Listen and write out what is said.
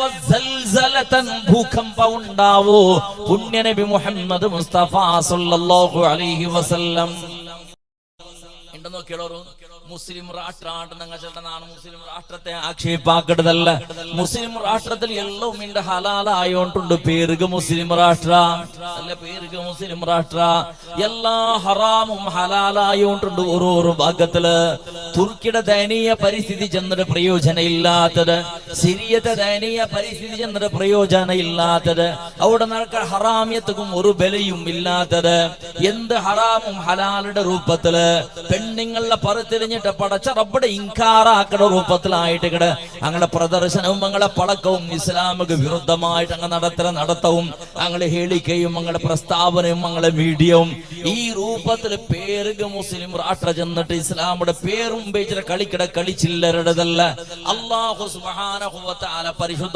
വസൽസലതൻ ഭൂകമ്പം ഉണ്ടാവോ. പുണ്യനബി മുഹമ്മദ് മുസ്തഫ സല്ലല്ലാഹു അലൈഹി വസല്ലം ഉണ്ടെന്ന് നോക്കിയോളൂ. മുസ്ലിം രാഷ്ട്രാണ്ട് നിങ്ങൾ ചെല്ലുന്നതാണ്. മുസ്ലിം രാഷ്ട്രത്തെ ആക്ഷേപാക്കരുതല്ല. മുസ്ലിം രാഷ്ട്രത്തിൽ എല്ലാം ഇന്റെ ഹലാലായോണ്ടുണ്ട് പേരുക മുസ്ലിം രാഷ്ട്ര അല്ല, പേരുക മുസ്ലിം രാഷ്ട്ര. എല്ലാ ഹറാമും ഹലാലായോണ്ടുണ്ട് ഓരോരോ ഭാഗത്തില്. തുർക്കിയുടെ ദയനീയ പരിസ്ഥിതി ചെന്നിട്ട് പ്രയോജനം ഇല്ലാത്തത്, സിറിയത്തെ ദയനീയ പരിസ്ഥിതി ചെന്നിട്ട് പ്രയോജനം ഇല്ലാത്തത്, അവിടെ നടക്കുന്ന ഹറാമ്യത്തും ഒരു ബലയും ഇല്ലാത്തത്. എന്ത് ഹറാമും ഹലാലുടെ രൂപത്തില് പെണ്ണുങ്ങളുടെ പറത്തിരിഞ്ഞിട്ട് പടച്ച റബ്ബടെ ഇൻകാറാക്കുന്ന രൂപത്തിലായിട്ട് ഇങ്ങടെ അങ്ങനെ പ്രദർശനവും അങ്ങനെ പടക്കവും ഇസ്ലാമിക വിരുദ്ധമായിട്ട് അങ്ങനെ നടത്തവും അങ്ങനെ ഹേളിക്കയും അങ്ങനെ പ്രസ്താവനയും അങ്ങനെ മീഡിയവും ഈ രൂപത്തിൽ പേരുക മുസ്ലിം രാഷ്ട്ര ചെന്നിട്ട് ഇസ്ലാമിയുടെ പേരും ഉപയോഗിച്ചിട്ട് കളിച്ചില്ലരുടേതല്ല. അല്ലാഹു സുബ്ഹാനഹു വ തആല പരിശുദ്ധ